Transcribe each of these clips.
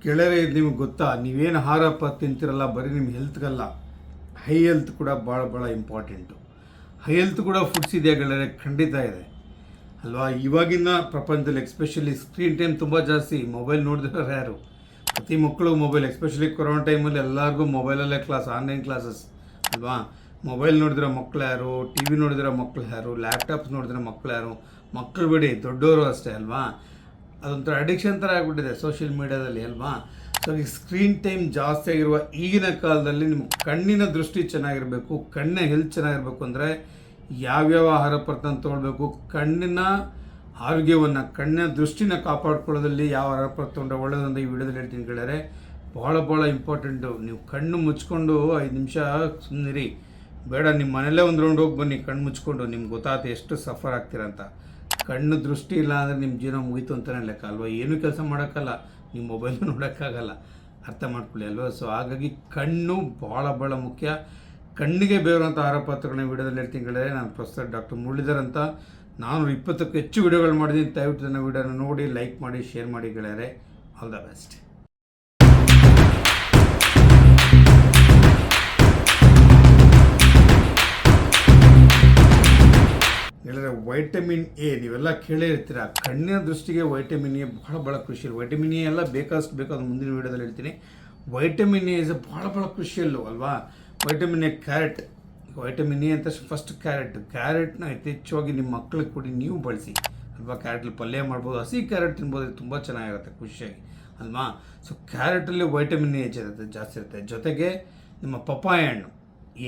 ಗೆಳೆಯರೆ, ಇದು ನಿಮಗೆ ಗೊತ್ತಾ? ನೀವೇನು ಆಹಾರಪ್ಪ ತಿಂತಿರಲ್ಲ ಬರೀ ನಿಮ್ಮ ಹೆಲ್ತ್ಗಲ್ಲ, ಹೈ ಹೆಲ್ತ್ ಕೂಡ ಭಾಳ ಇಂಪಾರ್ಟೆಂಟು. ಹೈ ಹೆಲ್ತ್ ಕೂಡ ಫುಡ್ಸ್ ಇದೆಯಾ ಗೆಳೆಯರೆ? ಖಂಡಿತ ಇದೆ ಅಲ್ವಾ. ಇವಾಗಿನ ಪ್ರಪಂಚದಲ್ಲಿ ಎಕ್ಸ್ಪೆಷಲಿ ಸ್ಕ್ರೀನ್ ಟೈಮ್ ತುಂಬ ಜಾಸ್ತಿ. ಮೊಬೈಲ್ ನೋಡಿದ್ರೆ ಯಾರು? ಪ್ರತಿ ಮಕ್ಕಳು ಮೊಬೈಲ್, ಎಸ್ಪೆಷಲಿ ಕೊರೋನಾ ಟೈಮಲ್ಲಿ ಎಲ್ಲರಿಗೂ ಮೊಬೈಲಲ್ಲೇ ಕ್ಲಾಸ್, ಆನ್ಲೈನ್ ಕ್ಲಾಸಸ್ ಅಲ್ವಾ. ಮೊಬೈಲ್ ನೋಡಿದ್ರೆ ಮಕ್ಕಳು ಯಾರು, ಟಿ ವಿ ನೋಡಿದ್ರೆ ಮಕ್ಕಳು ಯಾರು, ಲ್ಯಾಪ್ಟಾಪ್ಸ್ ನೋಡಿದ್ರೆ ಮಕ್ಕಳು ಯಾರು? ಮಕ್ಕಳು ಬಿಡಿ, ದೊಡ್ಡವರು ಅಷ್ಟೇ ಅಲ್ವಾ. ಅದೊಂಥರ ಅಡಿಕ್ಷನ್ ಥರ ಆಗಿಬಿಟ್ಟಿದೆ ಸೋಷಿಯಲ್ ಮೀಡ್ಯಾದಲ್ಲಿ ಅಲ್ವಾ. ಸೊ ಈ ಸ್ಕ್ರೀನ್ ಟೈಮ್ ಜಾಸ್ತಿ ಆಗಿರುವ ಈಗಿನ ಕಾಲದಲ್ಲಿ ನಿಮ್ಮ ಕಣ್ಣಿನ ದೃಷ್ಟಿ ಚೆನ್ನಾಗಿರಬೇಕು, ಕಣ್ಣಿನ ಹೆಲ್ತ್ ಚೆನ್ನಾಗಿರಬೇಕು ಅಂದರೆ ಯಾವ್ಯಾವ ಆಹಾರ ಪದಾರ್ಥ ತೊಗೊಳ್ಬೇಕು, ಕಣ್ಣಿನ ಆರೋಗ್ಯವನ್ನು, ಕಣ್ಣಿನ ದೃಷ್ಟಿನ ಕಾಪಾಡ್ಕೊಳ್ಳೋದ್ರಲ್ಲಿ ಯಾವ ಆಹಾರ ಪದಾರ್ಥ ತೊಗೊಂಡ್ರೆ ಒಳ್ಳೆಯದಂತ ಈ ವಿಡಿಯೋದಲ್ಲಿ ಹೇಳ್ತೀನಿ ಗೆಳೆಯರೆ. ಭಾಳ ಇಂಪಾರ್ಟೆಂಟು. ನೀವು ಕಣ್ಣು ಮುಚ್ಕೊಂಡು 5 ನಿಮಿಷ ಸುಮ್ಮನಿರಿ, ಬೇಡ ನಿಮ್ಮ ಮನೆಯಲ್ಲೇ ಒಂದು ರೌಂಡ್ ಹೋಗಿ ಬನ್ನಿ ಕಣ್ಣು ಮುಚ್ಕೊಂಡು. ನಿಮ್ಗೆ ಗೊತ್ತಾಗುತ್ತೆ ಎಷ್ಟು ಸಫರ್ ಆಗ್ತೀರಂತ. ಕಣ್ಣು ದೃಷ್ಟಿ ಇಲ್ಲ ಅಂದರೆ ನಿಮ್ಮ ಜೀವನ ಮುಗೀತು ಅಂತಲೇ ಲೆಕ್ಕ ಅಲ್ವಾ. ಏನೂ ಕೆಲಸ ಮಾಡೋಕ್ಕಲ್ಲ, ನಿಮ್ಮ ಮೊಬೈಲು ನೋಡೋಕ್ಕಾಗಲ್ಲ, ಅರ್ಥ ಮಾಡ್ಕೊಳ್ಳಿ ಅಲ್ವಾ. ಸೊ ಹಾಗಾಗಿ ಕಣ್ಣು ಭಾಳ ಮುಖ್ಯ. ಕಣ್ಣಿಗೆ ಬೇರುವಂಥ ಆಹಾರ ಪದಾರ್ಥಗಳನ್ನ ವಿಡಿಯೋದಲ್ಲಿ ಹೇಳ್ತೀನಿ ಗೆಳೆಯರೆ. ನಾನು ಪ್ರೊಫೆಸರ್ ಡಾಕ್ಟರ್ ಮುರಳೀಧರ್ ಅಂತ. ನಾನು 20ಕ್ಕೂ ಹೆಚ್ಚು ವಿಡಿಯೋಗಳು ಮಾಡಿದ್ದೀನಿ. ದಯವಿಟ್ಟು ನನ್ನ ವಿಡಿಯೋನ ನೋಡಿ, ಲೈಕ್ ಮಾಡಿ, ಶೇರ್ ಮಾಡಿ ಗೆಳೆಯರೆ. All the best. ಗೆಳೆಯರೆ, ವೈಟಮಿನ್ ಎ ನೀವೆಲ್ಲ ಕೇಳೇ ಇರ್ತೀರ. ಕಣ್ಣಿನ ದೃಷ್ಟಿಗೆ ವೈಟಮಿನ್ ಎ ಭಾಳ ಕ್ರೂಷಿಯಲ್. ವೈಟಮಿನ್ ಎ ಎಲ್ಲ ಬೇಕಾದ ಮುಂದಿನ ವೀಡಿಯೋದಲ್ಲಿ ಹೇಳ್ತೀನಿ. ವೈಟಮಿನ್ ಎ ಇಸ್ ಭಾಳ ಕ್ರೂಷಿಯಲ್ಲು ಅಲ್ವಾ. Vitamin A, carrot, vitamin A ಅಂತ ಫಸ್ಟ್ ಕ್ಯಾರೆಟ್ನ ಯಥೇಚ್ಛವಾಗಿ ನಿಮ್ಮ ಮಕ್ಕಳಿಗೆ ಕೊಡಿ, ನೀವು ಬಳಸಿ ಅಲ್ವಾ. ಕ್ಯಾರೆಟಲ್ಲಿ ಪಲ್ಯ ಮಾಡ್ಬೋದು, ಹಸಿ ಕ್ಯಾರೆಟ್ ತಿನ್ಬೋದು, ತುಂಬ ಚೆನ್ನಾಗಿರುತ್ತೆ ಖುಷಿಯಾಗಿ ಅಲ್ವಾ. ಸೊ ಕ್ಯಾರೆಟಲ್ಲಿ ವೈಟಮಿನ್ ಎ ಜಾಸ್ತಿ ಇರುತ್ತೆ. ಜೊತೆಗೆ ನಿಮ್ಮ ಪಪ್ಪಾಯ ಹಣ್ಣು,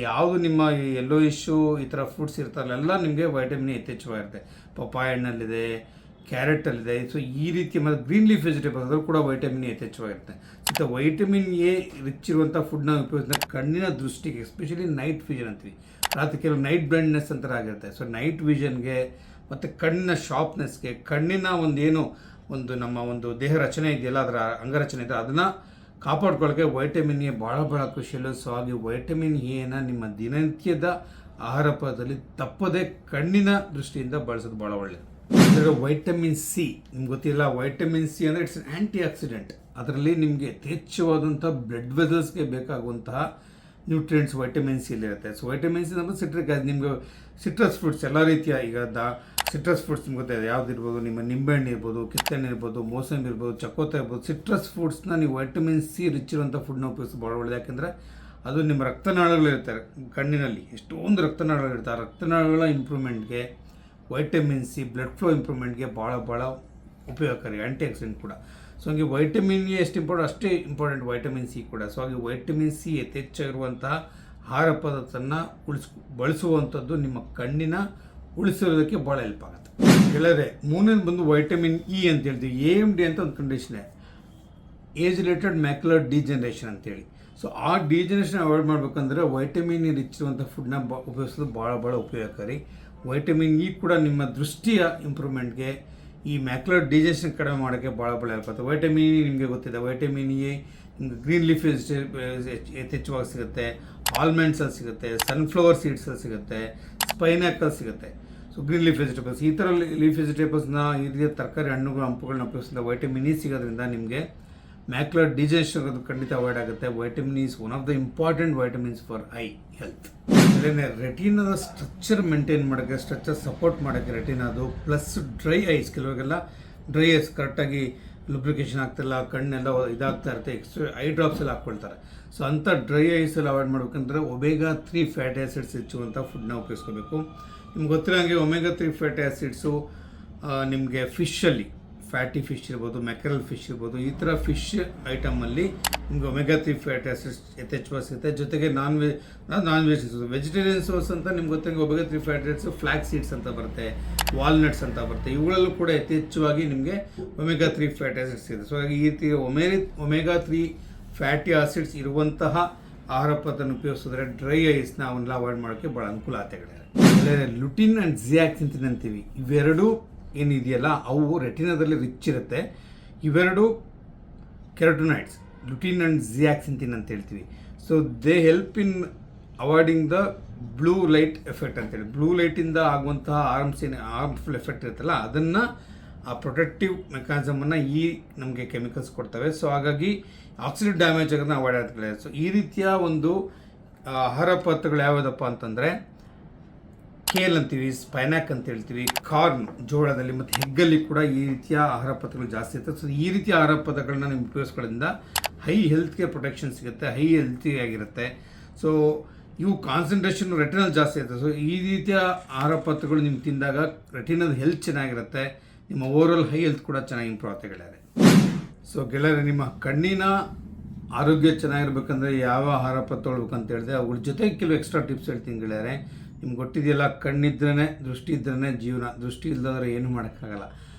ಯಾವುದು ನಿಮ್ಮ ಎಲ್ಲೋ ಇಶ್ಯೂ ಈ ಥರ ಫ್ರೂಟ್ಸ್ ಇರ್ತಾರಲ್ಲ ಎಲ್ಲ ನಿಮಗೆ ವೈಟಮಿನ್ ಎ ಯಥೇಚ್ಛವಾಗಿರುತ್ತೆ. ಪಪ್ಪಾಯ ಹಣ್ಣಲ್ಲಿದೆ, ಕ್ಯಾರೆಟಲ್ಲಿದೆ. ಸೊ ಈ ರೀತಿ ಮತ್ತು ಗ್ರೀನ್ ಲೀಫ್ ವೆಜಿಟೇಬಲ್ಸ್ ಅದ್ರೂ ಕೂಡ ವೈಟಮಿನ್ ಎ ಯಥೇಚ್ಛವಾಗಿರುತ್ತೆ. ಮತ್ತು ವೈಟಮಿನ್ ಎ ರಿಚ್ ಇರುವಂಥ ಫುಡ್ನ ಉಪಯೋಗಿಸಿದ ಕಣ್ಣಿನ ದೃಷ್ಟಿಗೆ, ಎಸ್ಪೆಷಲಿ ನೈಟ್ ವಿಷನ್ ಅಂತೀವಿ, ರಾತ್ರಿ ಕೆಲವು ನೈಟ್ ಬ್ಲೈಂಡ್ನೆಸ್ ಅಂತ ಆಗಿರುತ್ತೆ. ಸೊ ನೈಟ್ ವಿಷನ್ಗೆ ಮತ್ತು ಕಣ್ಣಿನ ಶಾರ್ಪ್ನೆಸ್ಗೆ, ಕಣ್ಣಿನ ಒಂದು ನಮ್ಮ ಒಂದು ದೇಹ ರಚನೆ ಇದೆಯಲ್ಲ, ಅದರ ಅಂಗರಚನೆ ಇದೆ, ಅದನ್ನು ಕಾಪಾಡ್ಕೊಳ್ಳೋಕ್ಕೆ ವೈಟಮಿನ್ ಎ ಭಾಳ ಖುಷಿಯಲ್ಲು. ಸೊ ಹಾಗೆ ವೈಟಮಿನ್ ಎನ ನಿಮ್ಮ ದಿನನಿತ್ಯದ ಆಹಾರ ಪದಾರ್ಥದಲ್ಲಿ ತಪ್ಪದೆ ಕಣ್ಣಿನ ದೃಷ್ಟಿಯಿಂದ ಬಳಸೋದು ಭಾಳ ಒಳ್ಳೆಯದು. ಅಂದರೆ ವೈಟಮಿನ್ ಸಿ ನಿಮ್ಗೆ ಗೊತ್ತಿಲ್ಲ. ವೈಟಮಿನ್ ಸಿ ಅಂದರೆ ಇಟ್ಸ್ ಆ್ಯಂಟಿ ಆಕ್ಸಿಡೆಂಟ್. ಅದರಲ್ಲಿ ನಿಮಗೆ ಯಥೇಚ್ಛವಾದಂಥ ಬ್ಲಡ್ ವೆಸಲ್ಸ್ಗೆ ಬೇಕಾಗುವಂತಹ ನ್ಯೂಟ್ರಿಯೆಂಟ್ಸ್ ವೈಟಮಿನ್ ಸಿಲಿರುತ್ತೆ. ಸೊ ವೈಟಮಿನ್ ಸಿ ನಮ್ಮ ಸಿಟ್ರಿಕ್ ಆಸಿಡ್, ನಿಮಗೆ ಸಿಟ್ರಸ್ ಫ್ರೂಟ್ಸ್ ಎಲ್ಲ ರೀತಿಯ ಈಗ ಸಿಟ್ರಸ್ ಫ್ರೂಟ್ಸ್ ನಿಮ್ಗೆ ಗೊತ್ತಿದೆ ಯಾವುದಿರ್ಬೋದು, ನಿಮ್ಮ ನಿಂಬೆಹಣ್ಣು ಇರ್ಬೋದು, ಕಿತ್ತಣ್ಣು ಇರ್ಬೋದು, ಮೋಸಂಬಿ ಇರ್ಬೋದು, ಚಕೋತ ಇರ್ಬೋದು. ಸಿಟ್ರಸ್ ಫ್ರೂಟ್ಸ್ನ ನೀವು ವೈಟಮಿನ್ ಸಿ ರಿಚ್ ಇರುವಂಥ ಫುಡ್ನ ಉಪಯೋಗಿಸಿ ಭಾಳ ಒಳ್ಳೆಯದು. ಯಾಕೆಂದರೆ ಅದು ನಿಮ್ಮ ರಕ್ತನಾಳಗಳಿರ್ತಾರೆ ಕಣ್ಣಿನಲ್ಲಿ, ಎಷ್ಟೊಂದು ರಕ್ತನಾಳಗಳಿರ್ತಾರೆ. ಆ ರಕ್ತನಾಳಗಳ ಇಂಪ್ರೂವ್ಮೆಂಟ್ಗೆ ವೈಟಮಿನ್ ಸಿ, ಬ್ಲಡ್ ಫ್ಲೋ ಇಂಪ್ರೂವ್ಮೆಂಟ್ಗೆ ಭಾಳ ಉಪಯೋಗಕಾರಿ, ಆ್ಯಂಟಿ ಆಕ್ಸಿಡೆಂಟ್ ಕೂಡ. ಸೊ ಹಾಗೆ ವೈಟಮಿನ್ ಎ ಎಷ್ಟು ಇಂಪಾರ್ಟೆಂಟ್ ಅಷ್ಟೇ ಇಂಪಾರ್ಟೆಂಟ್ ವೈಟಮಿನ್ ಸಿ ಕೂಡ. ಸೊ ಹಾಗೆ ವೈಟಮಿನ್ ಸಿ ಯಥೇಚ್ಛಾಗಿರುವಂತಹ ಆಹಾರ ಪದಾರ್ಥನ ಬಳಸುವಂಥದ್ದು ನಿಮ್ಮ ಕಣ್ಣಿನ ಉಳಿಸೋದಕ್ಕೆ ಭಾಳ ಹೆಲ್ಪ್ ಆಗುತ್ತೆ ಗೆಳೆಯರೆ. ಮೂರನೇದು ಬಂದು ವೈಟಮಿನ್ ಇ ಅಂತ ಹೇಳ್ತೀವಿ. AMD ಅಂತ ಒಂದು ಕಂಡೀಷನ್ ಇದೆ, ಏಜ್ ರಿಲೇಟೆಡ್ ಮ್ಯಾಕ್ಯುಲರ್ ಡಿಜನರೇಷನ್ ಅಂತೇಳಿ. ಸೊ ಆ ಡಿಜನರೇಷನ್ ಅವಾಯ್ಡ್ ಮಾಡಬೇಕಂದ್ರೆ ವೈಟಮಿನ್ ಇ ರಿಚ್ ಇರುವಂಥ ಫುಡ್ನ ಉಪಯೋಗಿಸೋದು ಭಾಳ ಉಪಯೋಗಕಾರಿ. ವೈಟಮಿನ್ ಇ ಕೂಡ ನಿಮ್ಮ ದೃಷ್ಟಿಯ ಇಂಪ್ರೂವ್ಮೆಂಟ್ಗೆ, ಈ ಮ್ಯಾಕ್ಯುಲರ್ ಡಿಜೆಷನ್ ಕಡಿಮೆ ಮಾಡೋಕ್ಕೆ ಭಾಳ ಹೆಲ್ಪ್ ಆಗುತ್ತೆ. ವೈಟಮಿನ್ ಇ ನಿಮಗೆ ಗೊತ್ತಿದೆ. ವೈಟಮಿನ್ ಎ ನಿಮಗೆ ಗ್ರೀನ್ ಲೀಫ್ ಯಥೇಚ್ಛವಾಗಿ ಸಿಗುತ್ತೆ, ಆಲ್ಮಂಡ್ಸಲ್ಲಿ ಸಿಗುತ್ತೆ, ಸನ್ಫ್ಲವರ್ ಸೀಡ್ಸಲ್ಲಿ ಸಿಗುತ್ತೆ, ಸ್ಪೈನಾಕಲ್ಲಿ ಸಿಗುತ್ತೆ. ಸೊ ಗ್ರೀನ್ ಲೀಫ್ ವೆಜಿಟೇಬಲ್ಸ್, ಈ ಥರ ಲೀಫ್ ವೆಜಿಟೇಬಲ್ಸ್ನ, ಈ ರೀತಿಯ ತರಕಾರಿ, ಹಣ್ಣುಗಳು, ಹಂಪುಗಳನ್ನ ಉಪಯೋಗಿಸಿದ ವೈಟಮಿನ್ ಇ ಸಿಗೋದ್ರಿಂದ ನಿಮಗೆ ಮ್ಯಾಕ್ಯುಲರ್ ಡಿಜೆಷನ್ ಅದು ಖಂಡಿತ ಅವಾಯ್ಡ್ ಆಗುತ್ತೆ. Vitamin is one of the important vitamins for eye health. ರೆಟಿನಾದ ಸ್ಟ್ರಕ್ಚರ್ ಮೇಂಟೈನ್ ಮಾಡೋಕ್ಕೆ, ಸ್ಟ್ರಕ್ಚರ್ ಸಪೋರ್ಟ್ ಮಾಡೋಕ್ಕೆ ರೆಟಿನಾದು, ಪ್ಲಸ್ ಡ್ರೈ ಐಸ್, ಕೆಲವರಿಗೆಲ್ಲ ಡ್ರೈ ಐಸ್ ಕರೆಕ್ಟಾಗಿ ಲುಬ್ರಿಕೇಷನ್ ಆಗ್ತಿಲ್ಲ, ಕಣ್ಣೆಲ್ಲ ಇದಾಗ್ತಾ ಇರುತ್ತೆ, ಐ ಡ್ರಾಪ್ಸ್ ಎಲ್ಲ ಹಾಕ್ಕೊಳ್ತಾರೆ. ಸೊ ಅಂಥ ಡ್ರೈ ಐಸಲ್ಲಿ ಅವಾಯ್ಡ್ ಮಾಡ್ಬೇಕಂದ್ರೆ ಒಮೆಗಾ 3 ಫ್ಯಾಟಿ ಆ್ಯಸಿಡ್ಸ್ ಹೆಚ್ಚುವಂಥ ಫುಡ್ನ ಉಪಯೋಗಿಸ್ಕೋಬೇಕು. ನಿಮ್ಗೆ ಗೊತ್ತಿರೋಂಗೆ ಒಮೆಗಾ 3 ಫ್ಯಾಟಿ ಆ್ಯಸಿಡ್ಸು ನಿಮಗೆ ಫಿಶಲ್ಲಿ, ಫ್ಯಾಟಿ ಫಿಶ್ ಇರ್ಬೋದು, ಮ್ಯಾಕ್ರಲ್ ಫಿಶ್ ಇರ್ಬೋದು, ಈ ಥರ ಫಿಶ್ ಐಟಮಲ್ಲಿ ನಿಮ್ಗೆ ಒಮೆಗಾ 3 ಫ್ಯಾಟಿ ಆ್ಯಸಿಡ್ಸ್ ಯಥೇಚ್ಛವಾಗಿ ಸಿಗುತ್ತೆ. ಜೊತೆಗೆ ನಾನ್ ವೆಜ್ ವೆಜಿಟೇರಿಯನ್ ಸೋರ್ಸ್ ಅಂತ ನಿಮ್ಗೆ ಗೊತ್ತಂಗೆ omega 3 fatty acids, flax seeds ಅಂತ ಬರುತ್ತೆ, ವಾಲ್ನಟ್ಸ್ ಅಂತ ಬರುತ್ತೆ. ಇವುಗಳಲ್ಲೂ ಕೂಡ ಯಥೇಚ್ಛವಾಗಿ ನಿಮಗೆ ಒಮೆಗಾ 3 ಫ್ಯಾಟಿ ಆ್ಯಸಿಡ್ಸ್ ಇದೆ. ಸೊ ಹಾಗೆ ಈ ರೀತಿ ಒಮೆಗಾ 3 ಫ್ಯಾಟಿ ಆ್ಯಸಿಡ್ಸ್ ಇರುವಂತಹ ಆಹಾರ ಪದಾರ್ಥ ಉಪಯೋಗಿಸಿದ್ರೆ ಡ್ರೈ ಐಸ್ನ ಅವನ್ನೆಲ್ಲ ಅವಾಯ್ಡ್ ಮಾಡೋಕ್ಕೆ ಭಾಳ ಅನುಕೂಲ ಆಗ್ತದೆ. ಲುಟಿನ್ ಆ್ಯಂಡ್ ಜಿಯಾಕ್ಸಿಂಥಿನ್ ಅಂತೀವಿ, ಇವೆರಡು ಏನಿದೆಯಲ್ಲ ಅವು ರೆಟಿನಾದಲ್ಲಿ ರಿಚ್ ಇರುತ್ತೆ. ಇವೆರಡು ಕೆರಟೋನೈಡ್ಸ್, ಲುಟಿನ್ ಆ್ಯಂಡ್ ಜಿಯಾಕ್ಸಿಂಥಿನ್ ಅಂತ ಹೇಳ್ತೀವಿ. So they help in avoiding the blue light effect ಅಂತೇಳಿ. ಬ್ಲೂ ಲೈಟಿಂದ ಆಗುವಂತಹ ಆರ್ಮ್ಫುಲ್ ಎಫೆಕ್ಟ್ ಇರುತ್ತಲ್ಲ, ಅದನ್ನು ಆ ಪ್ರೊಟೆಕ್ಟಿವ್ ಮೆಕ್ಯಾನಿಸಮನ್ನು ಈ ನಮಗೆ ಕೆಮಿಕಲ್ಸ್ ಕೊಡ್ತವೆ. ಸೊ ಹಾಗಾಗಿ ಆಕ್ಸಿಡೆಂಟ್ ಡ್ಯಾಮೇಜ್ ಆಗೋದನ್ನ ಅವಾಯ್ಡ್ ಆಗ್ತದೆ. ಸೊ ಈ ರೀತಿಯ ಒಂದು ಆಹಾರ ಪದಾರ್ಥಗಳು ಯಾವುದಪ್ಪ ಅಂತಂದರೆ ಕೇಲ್ ಅಂತೀವಿ, ಸ್ಪೈನಾಕ್ ಅಂತ ಹೇಳ್ತೀವಿ, ಕಾರ್ನ್ ಜೋಳದಲ್ಲಿ ಮತ್ತು ಹೆಗ್ಗಲ್ಲಿ ಕೂಡ ಈ ರೀತಿಯ ಆಹಾರ ಪದಾರ್ಥಗಳು ಜಾಸ್ತಿ ಇರ್ತದೆ. ಸೊ ಈ ರೀತಿಯ ಆಹಾರ ಪದಾರ್ಥಗಳನ್ನ ನೀವು ಉಪಯೋಗಿಸ್ಕೊಳ್ಳೋದ್ರಿಂದ ಹೈ ಹೆಲ್ತ್ಗೆ ಪ್ರೊಟೆಕ್ಷನ್ ಸಿಗುತ್ತೆ, ಹೈ ಹೆಲ್ತಿ ಆಗಿರುತ್ತೆ. ಸೊ ಇವು ಕಾನ್ಸಂಟ್ರೇಷನ್ ರೆಟಿನಲ್ ಜಾಸ್ತಿ ಇರುತ್ತೆ. ಸೊ ಈ ರೀತಿಯ ಆಹಾರ ಪದಾರ್ಥಗಳು ನಿಮ್ಗೆ ತಿಂದಾಗ ರೆಟಿನಲ್ ಹೆಲ್ತ್ ಚೆನ್ನಾಗಿರುತ್ತೆ, ನಿಮ್ಮ ಓವರಾಲ್ ಹೈ ಹೆಲ್ತ್ ಕೂಡ ಚೆನ್ನಾಗಿ ಇಂಪ್ರೂವ್ ಆಗುತ್ತೆ ಗೆಳೆಯರೆ. ಸೊ ಗೆಳೆಯರೆ, ನಿಮ್ಮ ಕಣ್ಣಿನ ಆರೋಗ್ಯ ಚೆನ್ನಾಗಿರ್ಬೇಕಂದ್ರೆ ಯಾವ ಆಹಾರ ಪದಾರ್ಥ ತೊಗೊಳ್ಬೇಕಂತ ಹೇಳಿದೆ, ಅವುಗಳ ಜೊತೆಗೆ ಕೆಲವು ಎಕ್ಸ್ಟ್ರಾ ಟಿಪ್ಸ್ ಹೇಳ್ತೀನಿ ಗೆಳೆಯರೆ. ನಿಮ್ಗೆ ಗೊತ್ತಿದೆಯಲ್ಲ, ಕಣ್ಣಿದ್ರೇ ದೃಷ್ಟಿ ಇದ್ರೇ ಜೀವನ, ದೃಷ್ಟಿ ಇಲ್ಲದ್ರೆ ಏನು ಮಾಡೋಕ್ಕಾಗಲ್ಲ.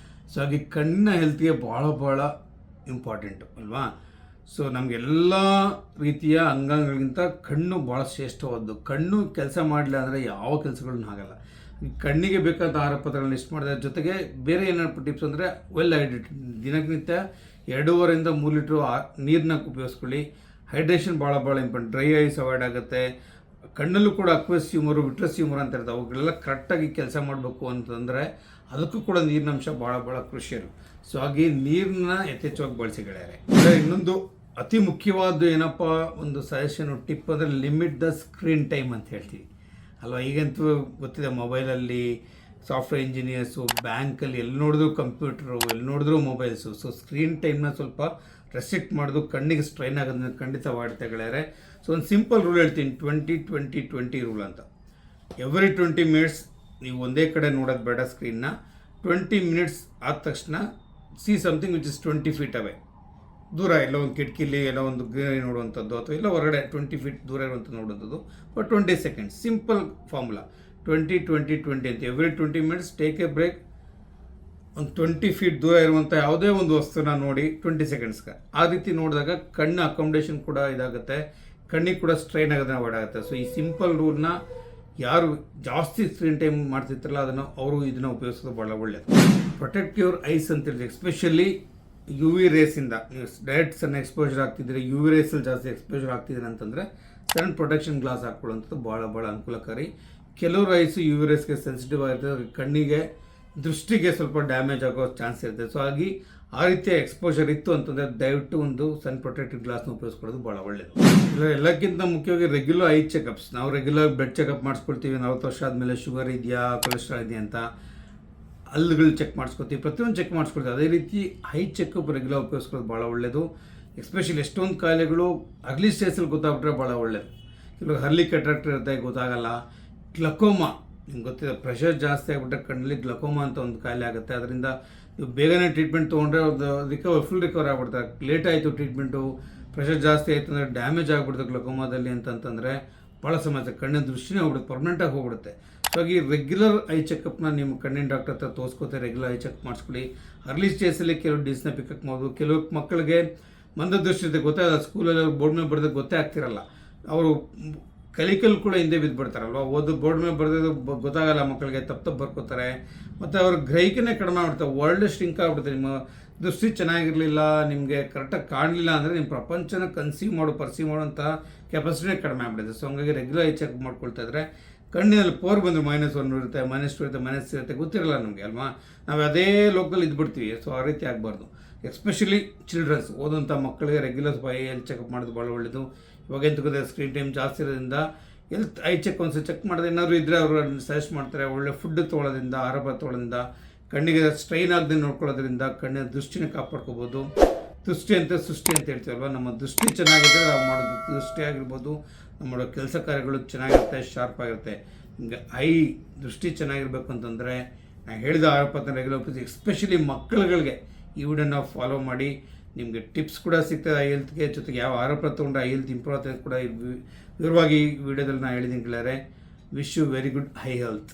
ಸೊ ಹಾಗೆ ಕಣ್ಣಿನ ಹೆಲ್ತ್ಗೆ ಭಾಳ ಇಂಪಾರ್ಟೆಂಟು ಅಲ್ವಾ. ಸೊ ನಮಗೆಲ್ಲ ರೀತಿಯ ಅಂಗಾಂಗಗಳಿಗಿಂತ ಕಣ್ಣು ಭಾಳ ಶ್ರೇಷ್ಠವಾದ್ದು. ಕಣ್ಣು ಕೆಲಸ ಮಾಡಲಿಲ್ಲ ಅಂದರೆ ಯಾವ ಕೆಲಸಗಳನ್ನ ಆಗಲ್ಲ. ಕಣ್ಣಿಗೆ ಬೇಕಾದ ಆಹಾರ ಪದಾರ್ಥಗಳನ್ನ ಲಿಸ್ಟ್ ಮಾಡಿದ ಜೊತೆಗೆ ಬೇರೆ ಏನಾದ್ರು ಟಿಪ್ಸ್ ಅಂದರೆ ವೆಲ್ ಹೈಡ್ರೇಟೆಡ್, ದಿನಕ್ಕಿಂತ 2.5 3 ಲೀಟ್ರು ನೀರನ್ನ ಉಪಯೋಗಿಸ್ಕೊಳ್ಳಿ. ಹೈಡ್ರೇಷನ್ ಭಾಳ ಇಂಪಾರ್ಟೆಂಟ್. ಡ್ರೈ ಐಸ್ ಅವಾಯ್ಡ್ ಆಗುತ್ತೆ. ಕಣ್ಣಲ್ಲೂ ಕೂಡ ಅಕ್ವಸ್ ಹ್ಯೂಮರು, ವಿಟ್ರಸ್ ಹ್ಯೂಮರ್ ಅಂತ ಇರ್ತವೆ, ಅವುಗಳೆಲ್ಲ ಕರೆಕ್ಟಾಗಿ ಕೆಲಸ ಮಾಡಬೇಕು ಅಂತಂದರೆ ಅದಕ್ಕೂ ಕೂಡ ನೀರಿನಂಶ ಭಾಳ ಕ್ರೂಷಿಯಲ್. ಸೊ ಹಾಗೆ ನೀರನ್ನ ಯಥೇಚ್ಛವಾಗಿ ಬಳಸಿ ಗೆಳೆಯರೆ. ಇನ್ನೊಂದು ಅತಿ ಮುಖ್ಯವಾದ್ದು ಏನಪ್ಪ ಒಂದು ಸಜೆಷನು ಟಿಪ್ ಅಂದರೆ ಲಿಮಿಟ್ ದ ಸ್ಕ್ರೀನ್ ಟೈಮ್ ಅಂತ ಹೇಳ್ತೀವಿ ಅಲ್ವಾ. ಈಗಂತೂ ಗೊತ್ತಿದೆ, ಮೊಬೈಲಲ್ಲಿ ಸಾಫ್ಟ್ವೇರ್ ಇಂಜಿನಿಯರ್ಸು, ಬ್ಯಾಂಕಲ್ಲಿ ಎಲ್ಲಿ ನೋಡಿದ್ರು ಕಂಪ್ಯೂಟ್ರು, ಎಲ್ಲಿ ನೋಡಿದ್ರು ಮೊಬೈಲ್ಸು. ಸೊ ಸ್ಕ್ರೀನ್ ಟೈಮ್ನ ಸ್ವಲ್ಪ ರೆಸ್ಟ್ರಿಕ್ಟ್ ಮಾಡೋದು ಕಣ್ಣಿಗೆ ಸ್ಟ್ರೈನ್ ಆಗೋದನ್ನ ಖಂಡಿತ ಮಾಡ್ತಾ ಗೆಳೆಯರೆ. ಸೊ ಒಂದು ಸಿಂಪಲ್ ರೂಲ್ ಹೇಳ್ತೀನಿ, 20-20-20 ರೂಲ್ ಅಂತ. ಎವ್ರಿ 20 ಮಿನಿಟ್ಸ್ ನೀವು ಒಂದೇ ಕಡೆ ನೋಡೋದು ಬೇಡ ಸ್ಕ್ರೀನ್ನ. 20 ಮಿನಿಟ್ಸ್ ಆದ ತಕ್ಷಣ C something which is 20 feet ಅವೇ, ದೂರ ಎಲ್ಲೋ ಒಂದು ಕಿಟಕಿಲಿ ಎಲ್ಲೋ ಒಂದು ಗ್ರೀನರಿ ನೋಡುವಂಥದ್ದು ಅಥವಾ ಎಲ್ಲ ಹೊರಗಡೆ 20 ಫೀಟ್ ದೂರ ಇರುವಂಥ ನೋಡುವಂಥದ್ದು ಫಾರ್ 20 ಸೆಕೆಂಡ್ಸ್. ಸಿಂಪಲ್ ಫಾರ್ಮುಲಾ 20-20-20 ಅಂತ. Every 20 minutes take a break. ಒಂದು 20 ಫೀಟ್ ದೂರ ಇರುವಂಥ ಯಾವುದೇ ಒಂದು ವಸ್ತುನ ನೋಡಿ 20 ಸೆಕೆಂಡ್ಸ್ಗೆ. ಆ ರೀತಿ ನೋಡಿದಾಗ ಕಣ್ಣು ಅಕಾಮಿಡೇಷನ್ ಕೂಡ ಇದಾಗುತ್ತೆ, ಕಣ್ಣಿಗೆ ಕೂಡ ಸ್ಟ್ರೈನ್ ಆಗೋದನ್ನ ಅವಾಯ್ಡ್ ಆಗುತ್ತೆ. ಸೊ ಈ ಸಿಂಪಲ್ ರೂಲ್ನ ಯಾರು ಜಾಸ್ತಿ ಸ್ಕ್ರೀನ್ ಟೈಮ್ ಮಾಡ್ತಿರ್ತಾರಲ್ಲ ಅವರು ಇದನ್ನು ಉಪಯೋಗಿಸೋದು ಭಾಳ ಒಳ್ಳೆಯದು. ಪ್ರೊಟೆಕ್ಟ್ ಯುವರ್ ಐಸ್ ಅಂತ ಹೇಳಿದ್ರೆ ಎಸ್ಪೆಷಲಿ ಯು ವಿ ರೇಸಿಂದ ನೀವು ಡೈರೆಕ್ಟ್ ಸಣ್ಣ ಎಕ್ಸ್ಪೋಜರ್ ಆಗ್ತಿದ್ರೆ, ಯು ವಿ ರೇಸಲ್ಲಿ ಜಾಸ್ತಿ ಎಕ್ಸ್ಪೋಜರ್ ಆಗ್ತಿದ್ರೆ ಅಂತಂದರೆ ಸಣ್ಣ ಪ್ರೊಟೆಕ್ಷನ್ ಗ್ಲಾಸ್ ಹಾಕ್ಕೊಳ್ಳೋಂಥದ್ದು ಭಾಳ ಅನುಕೂಲಕಾರಿ. ಕೆಲವರು ಐಸು ಯು ವಿ ರೇಸ್ಗೆ ಸೆನ್ಸಿಟಿವ್ ಆಗಿರ್ತದೆ, ಕಣ್ಣಿಗೆ ದೃಷ್ಟಿಗೆ ಸ್ವಲ್ಪ ಡ್ಯಾಮೇಜ್ ಆಗೋ ಚಾನ್ಸ್ ಇರುತ್ತೆ. ಸೊ ಹಾಗಾಗಿ ಆ ರೀತಿಯ ಎಕ್ಸ್ಪೋಜರ್ ಇತ್ತು ಅಂತಂದರೆ ದಯವಿಟ್ಟು ಒಂದು ಸನ್ ಪ್ರೊಟೆಕ್ಟೆಡ್ ಗ್ಲಾಸ್ನ ಉಪಯೋಗಿಸ್ಕೊಳ್ಳೋದು ಭಾಳ ಒಳ್ಳೆಯದು. ಇಲ್ಲ ಎಲ್ಲಕ್ಕಿಂತ ಮುಖ್ಯವಾಗಿ ರೆಗ್ಯುಲರ್ ಐ ಚೆಕಪ್ಸ್. ನಾವು ರೆಗ್ಯುಲರ್ ಬ್ಲಡ್ ಚೆಕಪ್ ಮಾಡಿಸ್ಕೊಳ್ತೀವಿ 40 ವರ್ಷ ಆದಮೇಲೆ, ಶುಗರ್ ಇದೆಯಾ, ಕೊಲೆಸ್ಟ್ರಾಲ್ ಇದೆಯಾ ಅಂತ, ಹಲ್ಲುಗಳು ಚೆಕ್ ಮಾಡಿಸ್ಕೊತೀವಿ, ಪ್ರತಿಯೊಂದು ಚೆಕ್ ಮಾಡಿಸ್ಕೊಳ್ತೀವಿ. ಅದೇ ರೀತಿ ಐ ಚೆಕಪ್ ರೆಗ್ಯುಲರ್ ಉಪಯೋಗಿಸ್ಕೊಳ್ಳೋದು ಭಾಳ ಒಳ್ಳೆಯದು. ಎಸ್ಪೆಷಲಿ ಎಷ್ಟೊಂದು ಕಾಯಿಲೆಗಳು ಅರ್ಲಿ ಸ್ಟೇಜಲ್ಲಿ ಗೊತ್ತಾಗ್ಬಿಟ್ರೆ ಭಾಳ ಒಳ್ಳೆಯದು. ಕೆಲವು ಹರ್ಲಿ ಕೆಟ್ರಾಕ್ಟ್ ಇರುತ್ತೆ, ಗೊತ್ತಾಗಲ್ಲ. ಗ್ಲಕೋಮಾ ನಿಮ್ಗೆ ಗೊತ್ತಿದೆ, ಪ್ರೆಷರ್ ಜಾಸ್ತಿ ಆಗಿಬಿಟ್ರೆ ಕಣ್ಣಲ್ಲಿ ಗ್ಲಕೋಮಾ ಅಂತ ಒಂದು ಕಾಯಿಲೆ ಆಗುತ್ತೆ. ಅದರಿಂದ ನೀವು ಬೇಗನೆ ಟ್ರೀಟ್ಮೆಂಟ್ ತೊಗೊಂಡ್ರೆ ಅದು ಫುಲ್ ರಿಕವರ್ ಆಗಿಬಿಡ್ತಾರೆ. ಲೇಟ್ ಆಯಿತು ಟ್ರೀಟ್ಮೆಂಟು, ಪ್ರೆಷರ್ ಜಾಸ್ತಿ ಆಯಿತು ಅಂದರೆ ಡ್ಯಾಮೇಜ್ ಆಗಿಬಿಡುತ್ತೆ ಗ್ಲಕೋಮಾದಲ್ಲಿ ಅಂತಂದರೆ ಭಾಳ ಸಮಸ್ಯೆ, ಕಣ್ಣಿನ ದೃಷ್ಟಿನೇ ಹೋಗ್ಬಿಡುತ್ತೆ, ಪರ್ಮನೆಂಟಾಗಿ ಹೋಗ್ಬಿಡುತ್ತೆ. ಸೊ ಹಾಗೆ ರೆಗ್ಯುಲರ್ ಐ ಚೆಕಪ್ನ ನಿಮ್ಮ ಕಣ್ಣಿನ ಡಾಕ್ಟರ್ ಹತ್ರ ತೋರಿಸ್ಕೋತಾರೆ, ರೆಗ್ಯುಲರ್ ಐ ಚೆಕ್ ಮಾಡಿಸ್ಕೊಳ್ಳಿ. ಅರ್ಲಿ ಸ್ಟೇಜಲ್ಲಿ ಕೆಲವು ಡಿಸ್ನ ಪಿಕಪ್ ಮಾಡ್ಬೋದು. ಕೆಲವು ಮಕ್ಕಳಿಗೆ ಮಂದದೃಷ್ಟಿ ಇರುತ್ತೆ, ಗೊತ್ತಾಗಲ್ಲ, ಸ್ಕೂಲಲ್ಲಿ ಬೋರ್ಡ್ ಮೇಲೆ ಬರೆದು ಗೊತ್ತೇ ಆಗ್ತಿರಲ್ಲ, ಅವರು ಕಲಿಕಲ್ ಕೂಡ ಹಿಂದೆ ಬಿದ್ದುಬಿಡ್ತಾರಲ್ವ, ಬೋರ್ಡ್ ಮೇಲೆ ಬರೆದು ಗೊತ್ತಾಗಲ್ಲ ಮಕ್ಕಳಿಗೆ, ತಪ್ಪು ಬರ್ಕೋತಾರೆ. ಮತ್ತು ಅವ್ರ ಗ್ರಹಿಕೆನೇ ಕಡಿಮೆ ಆಗ್ಬಿಡ್ತಾರೆ, ವರ್ಲ್ಡ್ ಸ್ಟ್ರಿಂಕ್ ಆಗ್ಬಿಡುತ್ತೆ. ನಿಮ್ಮ ದೃಷ್ಟಿ ಚೆನ್ನಾಗಿರಲಿಲ್ಲ, ನಿಮಗೆ ಕರೆಕ್ಟಾಗಿ ಕಾಣಲಿಲ್ಲ ಅಂದರೆ ನಿಮ್ಮ ಪ್ರಪಂಚನ ಪರ್ಸೀವ್ ಮಾಡೋಂಥ ಕೆಪಾಸಿಟಿನೇ ಕಡಿಮೆ ಆಗ್ಬಿಡುತ್ತೆ. ಸೊ ಹಂಗಾಗಿ ರೆಗ್ಯುಲರ್ ಐ ಚೆಕ್ ಮಾಡ್ಕೊಳ್ತಾ ಇದ್ರೆ ಕಣ್ಣಿನಲ್ಲಿ ಪವರ್ ಬಂದರೆ -1 ಇರುತ್ತೆ, -2 ಇರುತ್ತೆ, -3 ಇರುತ್ತೆ, ಗೊತ್ತಿರಲ್ಲ ನಮಗೆ ಅಲ್ವಾ. ನಾವು ಅದೇ ಲೋಕಲ್ ಇದ್ಬಿಡ್ತೀವಿ. ಸೊ ಆ ರೀತಿ ಆಗಬಾರ್ದು. ಎಸ್ಪೆಷಲಿ ಚಿಲ್ಡ್ರನ್ಸ್, ಓದೋಂಥ ಮಕ್ಕಳಿಗೆ ರೆಗ್ಯುಲರ್ ಹೆಲ್ತ್ ಚೆಕಪ್ ಮಾಡೋದು ಭಾಳ ಒಳ್ಳೆಯದು. ಇವಾಗ ಎಂತ ಗೊತ್ತಿದೆ, ಸ್ಕ್ರೀನ್ ಟೈಮ್ ಜಾಸ್ತಿ ಇರೋದ್ರಿಂದ ಹೆಲ್ತ್ ಐ ಚೆಕ್ ಒಂದ್ಸರಿ ಚೆಕ್ ಮಾಡೋದು. ಏನಾದರೂ ಇದ್ದರೆ ಅವರು ಸಜೆಸ್ಟ್ ಮಾಡ್ತಾರೆ. ಒಳ್ಳೆ ಫುಡ್ ತೊಗೊಳೋದ್ರಿಂದ, ಆಹಾರ ತೊಗೊಳೋದ್ರಿಂದ, ಕಣ್ಣಿಗೆ ಸ್ಟ್ರೈನ್ ಆಗದೆ ನೋಡ್ಕೊಳ್ಳೋದ್ರಿಂದ ಕಣ್ಣಿನ ದೃಷ್ಟಿನ ಕಾಪಾಡ್ಕೋಬೋದು. ದೃಷ್ಟಿ ಅಂತ ಸೃಷ್ಟಿ ಅಂತ ಹೇಳ್ತೀವಲ್ವ, ನಮ್ಮ ದೃಷ್ಟಿ ಚೆನ್ನಾಗಿದ್ದರೆ ನಾವು ಮಾಡೋದು ದೃಷ್ಟಿ ಆಗಿರ್ಬೋದು, ನಮ್ಮ ಮಾಡೋ ಕೆಲಸ ಕಾರ್ಯಗಳು ಚೆನ್ನಾಗಿರುತ್ತೆ, ಶಾರ್ಪ್ ಆಗಿರುತ್ತೆ. ನಿಮಗೆ ದೃಷ್ಟಿ ಚೆನ್ನಾಗಿರ್ಬೇಕು ಅಂತಂದರೆ ನಾನು ಹೇಳಿದ ಆಹಾರ ಪದಾರ್ಥ ರೆಗ್ಯುಲರ್, ಎಸ್ಪೆಷಲಿ ಮಕ್ಕಳುಗಳಿಗೆ ಈ ವಿಡಿಯೋನ ಫಾಲೋ ಮಾಡಿ. ನಿಮಗೆ ಟಿಪ್ಸ್ ಕೂಡ ಸಿಗ್ತದೆ ಐ ಹೆಲ್ತ್ಗೆ, ಜೊತೆಗೆ ಯಾವ ಆಹಾರ ಪದಾರ್ಥ ತೊಗೊಂಡ್ರೆ ಐ ಹೆಲ್ತ್ ಇಂಪ್ರೂವ್ ಆಗ್ತದೆ ಕೂಡ ವಿವರವಾಗಿ ಈ ವಿಡಿಯೋದಲ್ಲಿ ನಾನು ಹೇಳಿದ್ದೀನಿ ಗೆಳೆಯರೆ. Wish you very good eye health.